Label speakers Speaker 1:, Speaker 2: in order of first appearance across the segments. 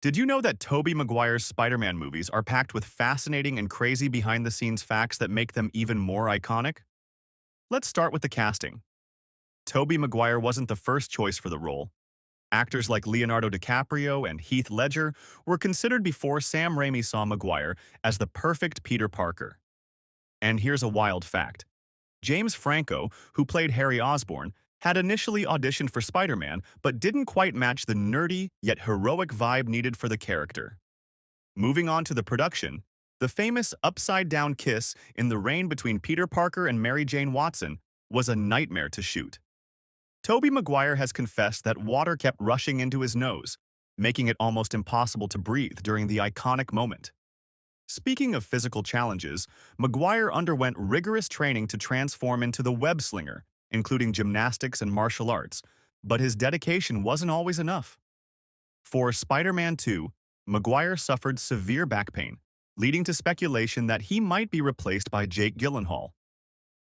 Speaker 1: Did you know that Tobey Maguire's Spider-Man movies are packed with fascinating and crazy behind-the-scenes facts that make them even more iconic? Let's start with the casting. Tobey Maguire wasn't the first choice for the role. Actors like Leonardo DiCaprio and Heath Ledger were considered before Sam Raimi saw Maguire as the perfect Peter Parker. And here's a wild fact. James Franco, who played Harry Osborn, had initially auditioned for Spider-Man but didn't quite match the nerdy yet heroic vibe needed for the character. Moving on to the production, the famous upside-down kiss in the rain between Peter Parker and Mary Jane Watson was a nightmare to shoot. Tobey Maguire has confessed that water kept rushing into his nose, making it almost impossible to breathe during the iconic moment. Speaking of physical challenges, Maguire underwent rigorous training to transform into the web-slinger, including gymnastics and martial arts, but his dedication wasn't always enough. For Spider-Man 2, Maguire suffered severe back pain, leading to speculation that he might be replaced by Jake Gyllenhaal.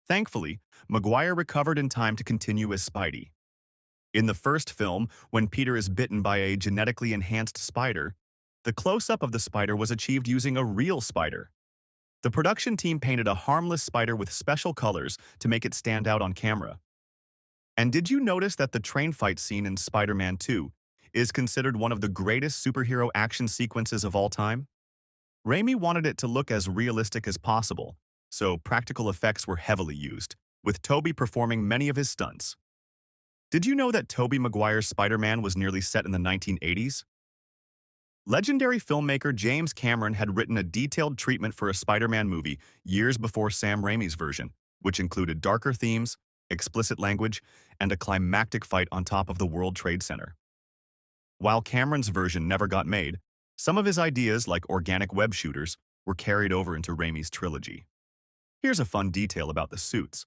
Speaker 1: Thankfully, Maguire recovered in time to continue as Spidey. In the first film, when Peter is bitten by a genetically enhanced spider, the close-up of the spider was achieved using a real spider. The production team painted a harmless spider with special colors to make it stand out on camera. And did you notice that the train fight scene in Spider-Man 2 is considered one of the greatest superhero action sequences of all time? Raimi wanted it to look as realistic as possible, so practical effects were heavily used, with Tobey performing many of his stunts. Did you know that Tobey Maguire's Spider-Man was nearly set in the 1980s? Legendary filmmaker James Cameron had written a detailed treatment for a Spider-Man movie years before Sam Raimi's version, which included darker themes, explicit language, and a climactic fight on top of the World Trade Center. While Cameron's version never got made, some of his ideas, like organic web shooters, were carried over into Raimi's trilogy. Here's a fun detail about the suits.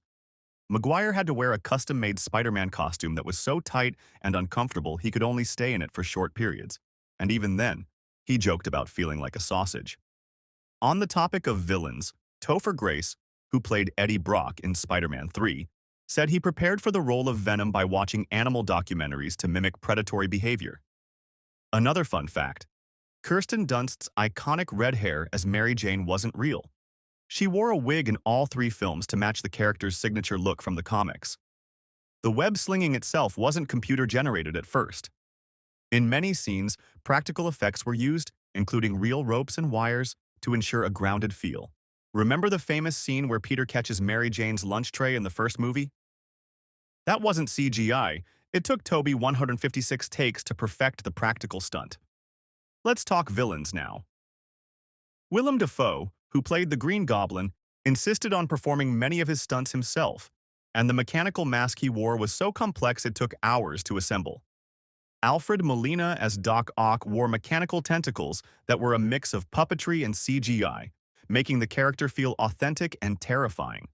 Speaker 1: Maguire had to wear a custom-made Spider-Man costume that was so tight and uncomfortable he could only stay in it for short periods. And even then, he joked about feeling like a sausage. On the topic of villains, Topher Grace, who played Eddie Brock in Spider-Man 3, said he prepared for the role of Venom by watching animal documentaries to mimic predatory behavior. Another fun fact, Kirsten Dunst's iconic red hair as Mary Jane wasn't real. She wore a wig in all three films to match the character's signature look from the comics. The web slinging itself wasn't computer-generated at first. In many scenes, practical effects were used, including real ropes and wires, to ensure a grounded feel. Remember the famous scene where Peter catches Mary Jane's lunch tray in the first movie? That wasn't CGI. It took Tobey 156 takes to perfect the practical stunt. Let's talk villains now. Willem Dafoe, who played the Green Goblin, insisted on performing many of his stunts himself, and the mechanical mask he wore was so complex it took hours to assemble. Alfred Molina as Doc Ock wore mechanical tentacles that were a mix of puppetry and CGI, making the character feel authentic and terrifying.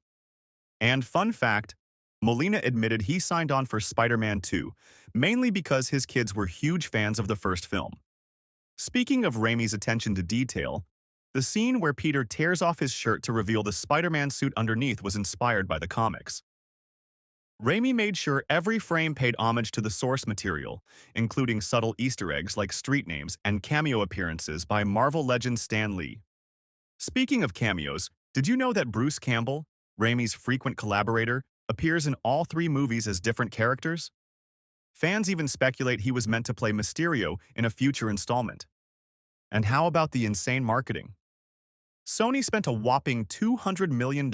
Speaker 1: And fun fact, Molina admitted he signed on for Spider-Man 2, mainly because his kids were huge fans of the first film. Speaking of Raimi's attention to detail, the scene where Peter tears off his shirt to reveal the Spider-Man suit underneath was inspired by the comics. Raimi made sure every frame paid homage to the source material, including subtle Easter eggs like street names and cameo appearances by Marvel legend Stan Lee. Speaking of cameos, did you know that Bruce Campbell, Raimi's frequent collaborator, appears in all three movies as different characters? Fans even speculate he was meant to play Mysterio in a future installment. And how about the insane marketing? Sony spent a whopping $200 million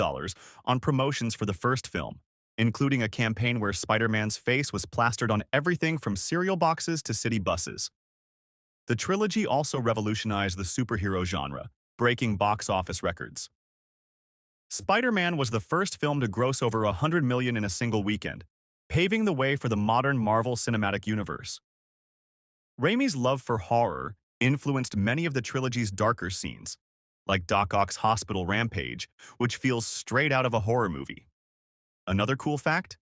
Speaker 1: on promotions for the first film, including a campaign where Spider-Man's face was plastered on everything from cereal boxes to city buses. The trilogy also revolutionized the superhero genre, breaking box office records. Spider-Man was the first film to gross over $100 million in a single weekend, paving the way for the modern Marvel Cinematic Universe. Raimi's love for horror influenced many of the trilogy's darker scenes, like Doc Ock's hospital rampage, which feels straight out of a horror movie. Another cool fact?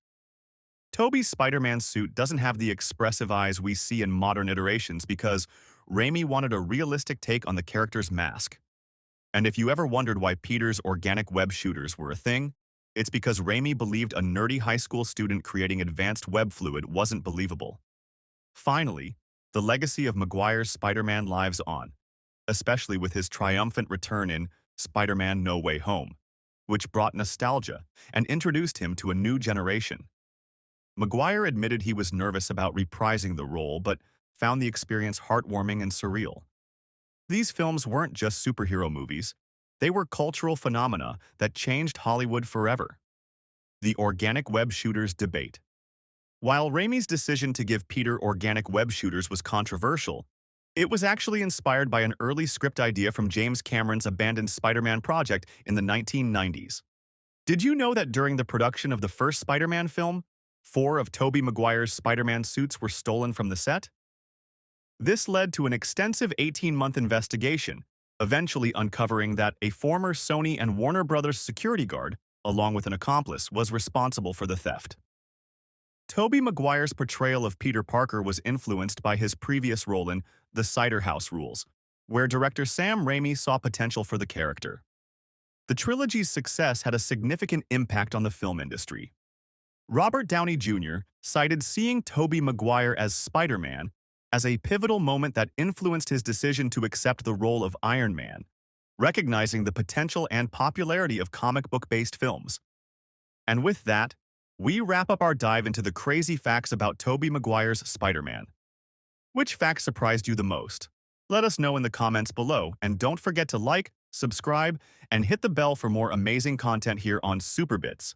Speaker 1: Tobey's Spider-Man suit doesn't have the expressive eyes we see in modern iterations because Raimi wanted a realistic take on the character's mask. And if you ever wondered why Peter's organic web shooters were a thing, it's because Raimi believed a nerdy high school student creating advanced web fluid wasn't believable. Finally, the legacy of Maguire's Spider-Man lives on, especially with his triumphant return in Spider-Man No Way Home, which brought nostalgia and introduced him to a new generation. Maguire admitted he was nervous about reprising the role, but found the experience heartwarming and surreal. These films weren't just superhero movies, they were cultural phenomena that changed Hollywood forever. The organic web shooters debate. While Raimi's decision to give Peter organic web shooters was controversial, it was actually inspired by an early script idea from James Cameron's abandoned Spider-Man project in the 1990s. Did you know that during the production of the first Spider-Man film, 4 of Tobey Maguire's Spider-Man suits were stolen from the set? This led to an extensive 18-month investigation, eventually uncovering that a former Sony and Warner Brothers security guard, along with an accomplice, was responsible for the theft. Tobey Maguire's portrayal of Peter Parker was influenced by his previous role in The Cider House Rules, where director Sam Raimi saw potential for the character. The trilogy's success had a significant impact on the film industry. Robert Downey Jr. cited seeing Tobey Maguire as Spider-Man as a pivotal moment that influenced his decision to accept the role of Iron Man, recognizing the potential and popularity of comic book-based films. And with that, we wrap up our dive into the crazy facts about Tobey Maguire's Spider-Man. Which fact surprised you the most? Let us know in the comments below, and don't forget to like, subscribe, and hit the bell for more amazing content here on Super Bits.